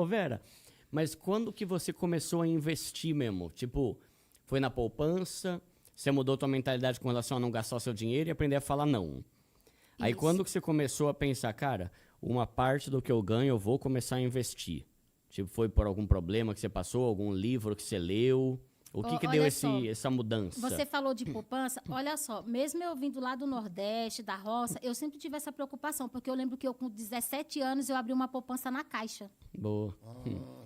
Ô, Vera, mas quando que você começou a investir mesmo? Tipo, foi na poupança, você mudou tua mentalidade com relação a não gastar o seu dinheiro e aprender a falar não. Aí Isso. quando que você começou a pensar, cara, uma parte do que eu ganho eu vou começar a investir? Tipo, foi por algum problema que você passou, algum livro que você leu? O que deu Olha só, essa mudança? você falou de poupança, olha só, mesmo eu vindo lá do Nordeste, da roça, eu sempre tive essa preocupação, porque eu lembro que eu com 17 anos eu abri uma poupança na Caixa. Boa.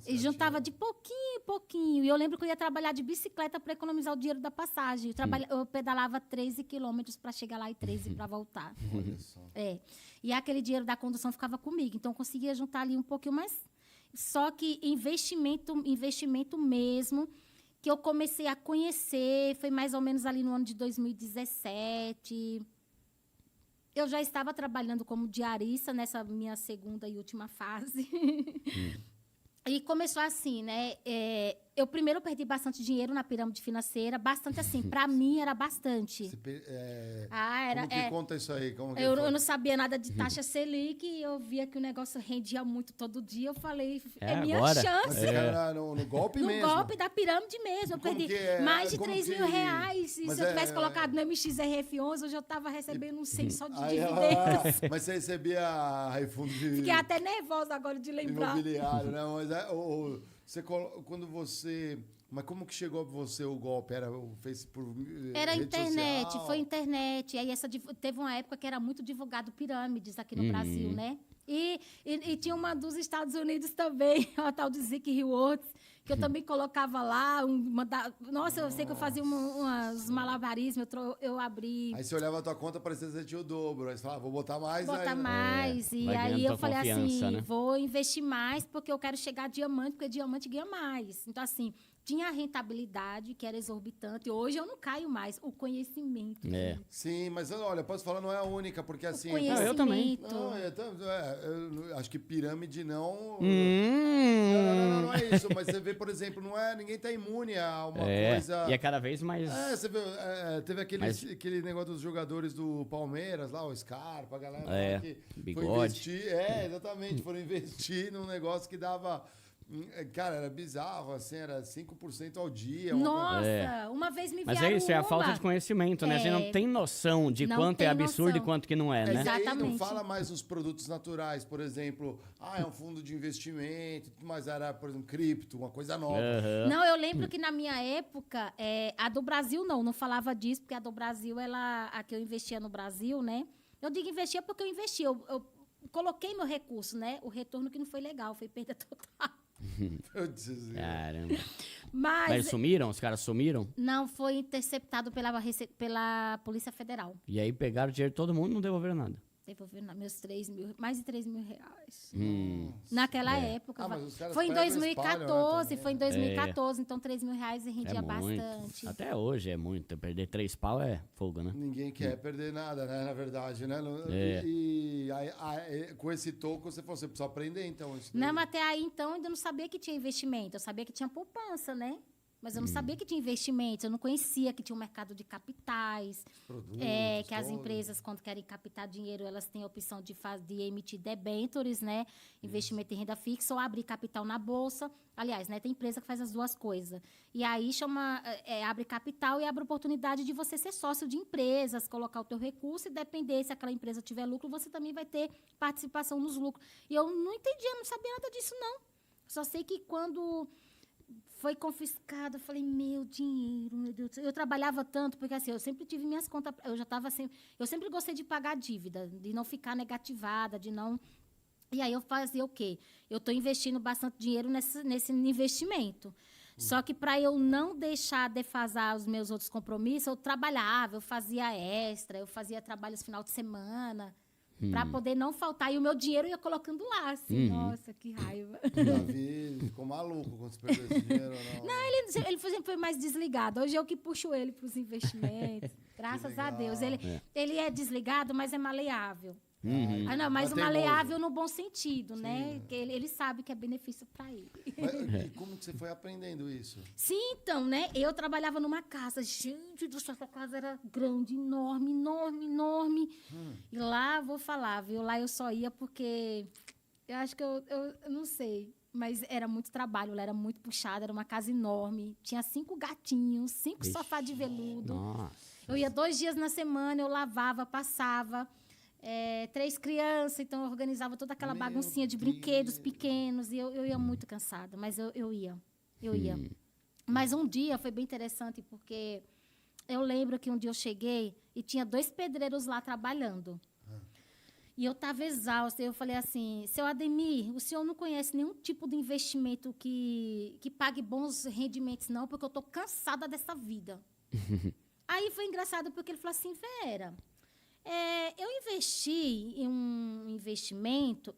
E juntava de pouquinho em pouquinho. E eu lembro que eu ia trabalhar de bicicleta para economizar o dinheiro da passagem. Eu pedalava 13 quilômetros para chegar lá e 13 para voltar. Olha só. É. E aquele dinheiro da condução ficava comigo. Então, eu conseguia juntar ali um pouquinho mais. Só que investimento mesmo, que eu comecei a conhecer, foi mais ou menos ali no ano de 2017. Eu já estava trabalhando como diarista nessa minha segunda e última fase. E começou assim, né? Eu primeiro perdi bastante dinheiro na pirâmide financeira, bastante assim, para mim era bastante. Como que conta isso aí? Como que Eu não sabia nada de taxa Selic e eu via que o negócio rendia muito todo dia. Eu falei, é minha agora? Mas chance. você caiu no golpe No mesmo? golpe da pirâmide mesmo. Eu Como perdi que é? mais de Como 3 que- mil reais. E Mas se eu tivesse colocado no MXRF11, hoje eu estava recebendo uns 100 só de dividendos. Mas você recebia refundo de Fiquei até nervosa agora de lembrar. imobiliário, né? Mas como que chegou pra você o golpe? Fez por Era rede internet, social? foi internet. Aí teve uma época que era muito divulgado pirâmides aqui no Brasil, né? E tinha uma dos Estados Unidos também, a tal de Zeke Rewards, que eu também colocava lá. Nossa, eu sei que eu fazia umas malabarismos, eu abri... Aí você olhava a tua conta, parecia que você tinha o dobro. Aí você falava, vou botar mais aí. Botar né? mais. E vai aí ganhando eu tua falei assim, confiança, né? vou investir mais porque eu quero chegar a diamante, porque diamante ganha mais. Então, assim, tinha a rentabilidade, que era exorbitante. Hoje eu não caio mais. O conhecimento. É. gente. Sim, mas olha, posso falar, não é a única, porque assim... Conhecimento. eu também. Não, eu acho que pirâmide não... Não Hum. é isso. Mas você vê, por exemplo, ninguém tá imune a uma coisa... E é cada vez mais... Você vê, teve aquele negócio dos jogadores do Palmeiras lá, o Scarpa, a galera lá que bigode. foi investir. Exatamente, foram investir num negócio que dava... Cara, era bizarro, assim, era 5% ao dia. Nossa, uma vez me Mas enviaram é isso, é a uma. falta de conhecimento, né? Você não tem noção de Não quanto é tem absurdo noção. e quanto que não é, né? E aí não Exatamente. fala mais nos produtos naturais, por exemplo, é um fundo de investimento, mas era, por exemplo, cripto, uma coisa nova. Não, eu lembro que na minha época, a do Brasil não falava disso, porque a do Brasil, a que eu investia no Brasil, né? Eu digo investia porque eu investi, eu coloquei meu recurso, né? O retorno que não foi legal, foi perda total. Eu dizia. Caramba. Mas Mas eles sumiram? Os caras sumiram? não foi interceptado pela Polícia Federal. E aí pegaram o dinheiro de todo mundo e não devolveram nada. Devolveram meus 3 mil, mais de 3 mil reais. Hum. Naquela época. Mas os caras Foi em pegam e 2014, espalham, né, foi em 2014, então 3 mil reais rendia É muito. bastante. Até hoje é muito. Perder 3 pau é fogo, né? Ninguém quer perder nada, né? Na verdade, né? E aí, com esse toco, você precisa aprender, então. Isso daí. Não, mas até aí, então, eu ainda não sabia que tinha investimento. Eu sabia que tinha poupança, né? Mas eu não sabia que tinha investimentos. Eu não conhecia que tinha um mercado de capitais. Produtos, Que as todo. empresas, quando querem captar dinheiro, elas têm a opção de emitir debêntures, né? Investimento em renda fixa ou abrir capital na bolsa. Aliás, né? Tem empresa que faz as duas coisas. E aí abre capital e abre oportunidade de você ser sócio de empresas, colocar o teu recurso e depender se aquela empresa tiver lucro, você também vai ter participação nos lucros. E eu não entendia, não sabia nada disso, não. Só sei que quando foi confiscado, eu falei, meu dinheiro, meu Deus do céu. Eu trabalhava tanto, porque assim, eu sempre tive minhas contas, eu sempre gostei de pagar dívida, de não ficar negativada, de não... E aí eu fazia o quê? Eu estou investindo bastante dinheiro nesse investimento. Só que para eu não deixar defasar os meus outros compromissos, eu trabalhava, eu fazia extra, eu fazia trabalhos final de semana, para poder não faltar. E o meu dinheiro eu ia colocando lá, assim, nossa, que raiva. O Davi ficou maluco quando você perdeu esse dinheiro ou não? Não, ele sempre foi mais desligado. Hoje eu que puxo ele para os investimentos. Graças a Deus. Ele é desligado, mas é maleável. Não, mas o maleável no bom sentido, né? Que ele sabe que é benefício para ele. E como que você foi aprendendo isso? Sim, então, né? Eu trabalhava numa casa. Gente do céu, essa casa era grande, enorme, enorme, enorme. E lá, vou falar, viu? Lá eu só ia porque... Eu acho que eu não sei. Mas era muito trabalho, ela era muito puxada, era uma casa enorme. Tinha 5 gatinhos, 5 sofás de veludo. Nossa. Eu ia 2 dias na semana, eu lavava, passava. 3 crianças, então eu organizava toda aquela baguncinha de brinquedos pequenos. E eu ia muito cansada, mas eu ia. Mas um dia foi bem interessante, porque eu lembro que um dia eu cheguei e tinha 2 pedreiros lá trabalhando. E eu estava exausta. Eu falei assim, seu Ademir, o senhor não conhece nenhum tipo de investimento que pague bons rendimentos, não, porque eu estou cansada dessa vida. Aí foi engraçado, porque ele falou assim, Vera, eu investi em um investimento,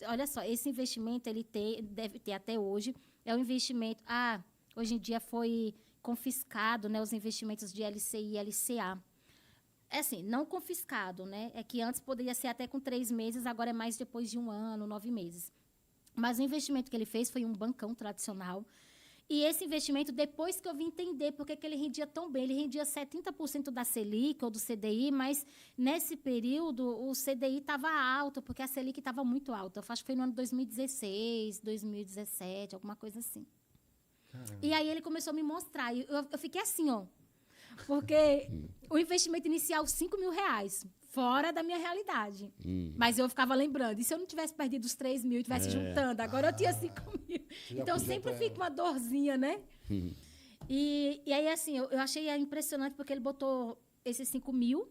olha só, esse investimento ele deve ter até hoje, é um investimento, hoje em dia foi confiscado, né, os investimentos de LCI e LCA. É assim, não confiscado, né? É que antes poderia ser até com 3 meses, agora é mais depois de 1 ano, 9 meses. Mas o investimento que ele fez foi um bancão tradicional. E esse investimento, depois que eu vim entender por que ele rendia tão bem, ele rendia 70% da Selic ou do CDI, mas nesse período o CDI estava alto, porque a Selic estava muito alta. Eu acho que foi no ano 2016, 2017, alguma coisa assim. Caramba. E aí ele começou a me mostrar. E eu fiquei assim, ó. Porque o investimento inicial, R$5.000, fora da minha realidade. Mas eu ficava lembrando, e se eu não tivesse perdido os 3.000 e tivesse juntando, agora eu tinha 5.000. Então, sempre fica uma dorzinha, né? E aí, assim, eu achei impressionante, porque ele botou esses 5.000,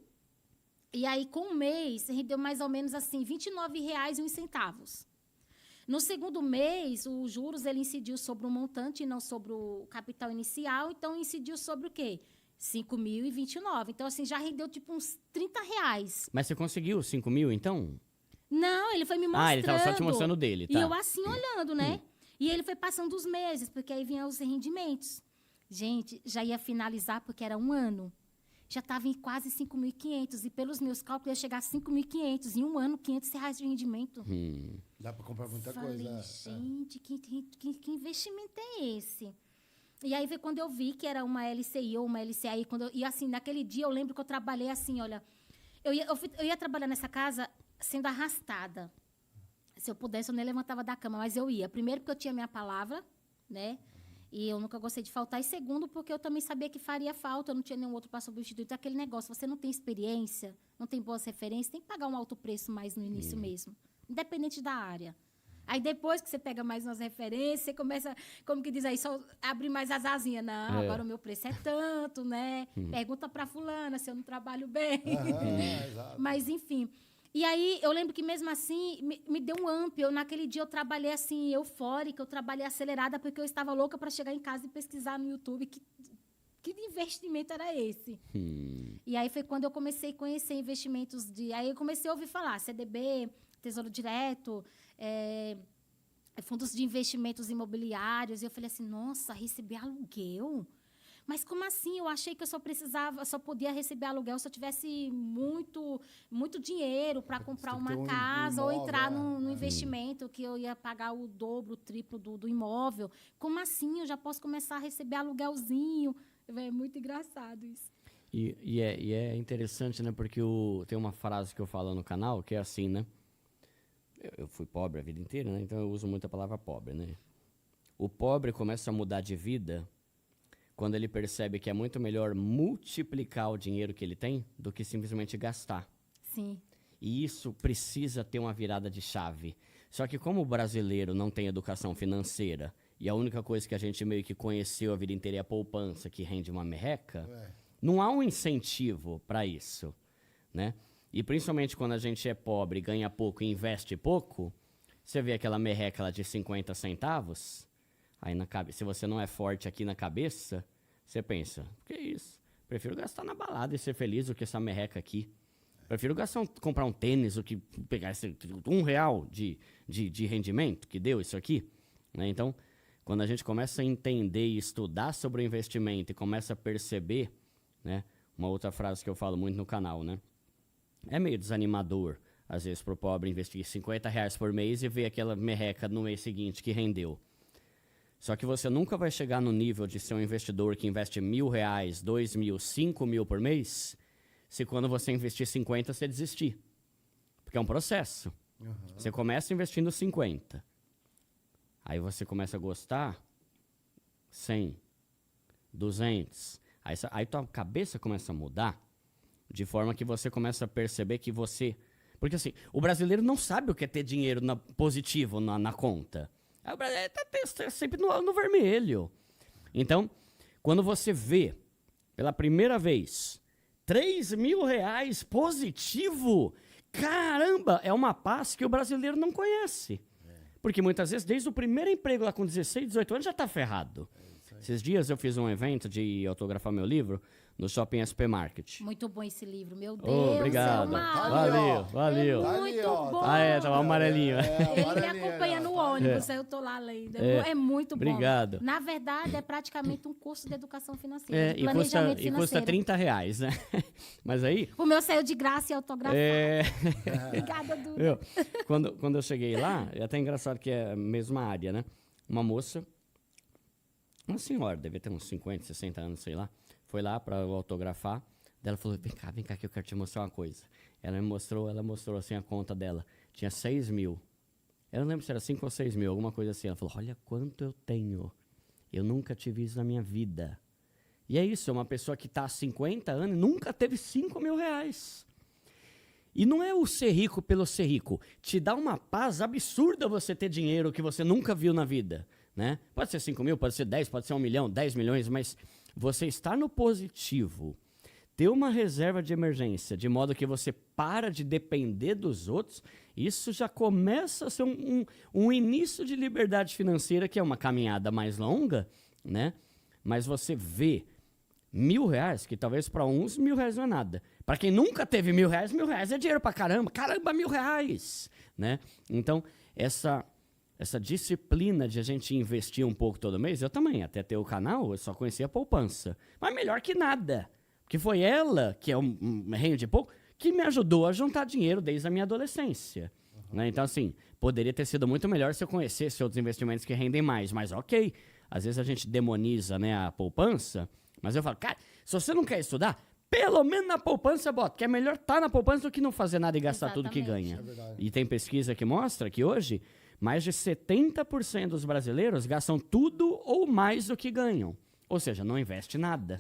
e aí, com um mês, rendeu mais ou menos, assim, R$29,01. No segundo mês, os juros, ele incidiu sobre o montante e não sobre o capital inicial, então, incidiu sobre o quê? 5.029. Então, assim, já rendeu tipo uns R$30. Mas você conseguiu 5.000, então? Não, ele foi me mostrando. Ele estava só te mostrando dele, tá? E eu assim, olhando, né? E ele foi passando os meses, porque aí vinham os rendimentos. Gente, já ia finalizar, porque era 1 ano. Já estava em quase 5.500. E pelos meus cálculos, ia chegar a 5.500. Em 1 ano, R$500 de rendimento. Dá para comprar muita Falei, coisa. Gente, que investimento é esse? E aí foi quando eu vi que era uma LCI ou uma LCA. E assim, naquele dia eu lembro que eu trabalhei assim, olha, eu ia trabalhar nessa casa sendo arrastada. Se eu pudesse, eu nem levantava da cama, mas eu ia. Primeiro, porque eu tinha minha palavra, né? E eu nunca gostei de faltar. E segundo, porque eu também sabia que faria falta, eu não tinha nenhum outro para substituir. Então, aquele negócio, você não tem experiência, não tem boas referências, tem que pagar um alto preço mais no início mesmo, independente da área. Aí, depois que você pega mais umas referências, você começa, como que diz aí, só abre mais as asinhas. Não, agora o meu preço é tanto, né? Pergunta para fulana se eu não trabalho bem. Exato. Mas, enfim. E aí, eu lembro que, mesmo assim, me deu um up. Naquele dia, eu trabalhei, assim, eufórica, eu trabalhei acelerada, porque eu estava louca para chegar em casa e pesquisar no YouTube que investimento era esse. E aí, foi quando eu comecei a conhecer investimentos de... Aí, eu comecei a ouvir falar, CDB, Tesouro Direto, fundos de investimentos imobiliários. E eu falei assim, nossa, receber aluguel? Mas como assim? Eu achei que eu só podia receber aluguel se eu tivesse muito, muito dinheiro para comprar uma casa ou entrar num investimento que eu ia pagar o dobro, o triplo do imóvel. Como assim? Eu já posso começar a receber aluguelzinho? É muito engraçado isso. E é interessante, né? Porque tem uma frase que eu falo no canal que é assim, né? Eu fui pobre a vida inteira, né? Então eu uso muito a palavra pobre, né? O pobre começa a mudar de vida quando ele percebe que é muito melhor multiplicar o dinheiro que ele tem do que simplesmente gastar. Sim. E isso precisa ter uma virada de chave. Só que como o brasileiro não tem educação financeira e a única coisa que a gente meio que conheceu a vida inteira é a poupança, que rende uma merreca, não há um incentivo para isso, né? E principalmente quando a gente é pobre, ganha pouco e investe pouco, você vê aquela merreca lá de 50 centavos, aí se você não é forte aqui na cabeça, você pensa, que isso? Prefiro gastar na balada e ser feliz do que essa merreca aqui. Prefiro comprar um tênis do que pegar esse R$1 de rendimento que deu isso aqui. Né? Então, quando a gente começa a entender e estudar sobre o investimento e começa a perceber, né, uma outra frase que eu falo muito no canal, né? É meio desanimador, às vezes, para o pobre investir R$50 por mês e ver aquela merreca no mês seguinte que rendeu. Só que você nunca vai chegar no nível de ser um investidor que investe R$1.000, R$2.000, R$5.000 por mês, se quando você investir 50, você desistir. Porque é um processo. Você começa investindo 50. Aí você começa a gostar, 100, 200. Aí tua cabeça começa a mudar, de forma que você começa a perceber que você... Porque assim, o brasileiro não sabe o que é ter dinheiro positivo na conta. O brasileiro tá sempre no vermelho. Então, quando você vê, pela primeira vez, R$3.000 positivo, caramba, é uma paz que o brasileiro não conhece. Porque muitas vezes, desde o primeiro emprego lá com 16, 18 anos, já tá ferrado. Esses dias eu fiz um evento de autografar meu livro no Shopping SP Market. Muito bom esse livro, meu Deus. Obrigado. Valeu. É muito bom. Tava amarelinho. Ele acompanha no ônibus, aí eu tô lá lendo. É muito bom. Obrigado. Na verdade, é praticamente um curso de educação financeira, de E planejamento custa financeiro. R$30, né? Mas aí... O meu saiu de graça e autografado. Obrigada, Duda. Quando eu cheguei lá, é até engraçado que é a mesma área, né? Uma moça, uma senhora, devia ter uns 50, 60 anos, sei lá, foi lá para eu autografar. Daí ela falou, vem cá que eu quero te mostrar uma coisa. Ela mostrou assim a conta dela. Tinha 6 mil. Eu não lembro se era 5 ou 6 mil, alguma coisa assim. Ela falou, olha quanto eu tenho. Eu nunca tive isso na minha vida. E é isso, é uma pessoa que está há 50 anos e nunca teve R$5.000. E não é o ser rico pelo ser rico. Te dá uma paz absurda você ter dinheiro que você nunca viu na vida. Né? Pode ser 5 mil, pode ser 10, pode ser 1 milhão, 10 milhões, mas você estar no positivo, ter uma reserva de emergência, de modo que você para de depender dos outros, isso já começa a ser um início de liberdade financeira, que é uma caminhada mais longa, né? Mas você vê R$1.000, que talvez para uns R$1.000 não é nada. Para quem nunca teve R$1.000, R$1.000 é dinheiro para caramba. Caramba, R$1.000, né? Então, essa disciplina de a gente investir um pouco todo mês, eu também, até ter o canal, eu só conhecia a poupança. Mas melhor que nada. Porque foi ela, que é um reino de pouco, que me ajudou a juntar dinheiro desde a minha adolescência. Né? Então, assim, poderia ter sido muito melhor se eu conhecesse outros investimentos que rendem mais. Mas ok, às vezes a gente demoniza, né, a poupança, mas eu falo, cara, se você não quer estudar, pelo menos na poupança, bota, que é melhor estar na poupança do que não fazer nada e gastar tudo que ganha. E tem pesquisa que mostra que hoje, mais de 70% dos brasileiros gastam tudo ou mais do que ganham. Ou seja, não investe nada.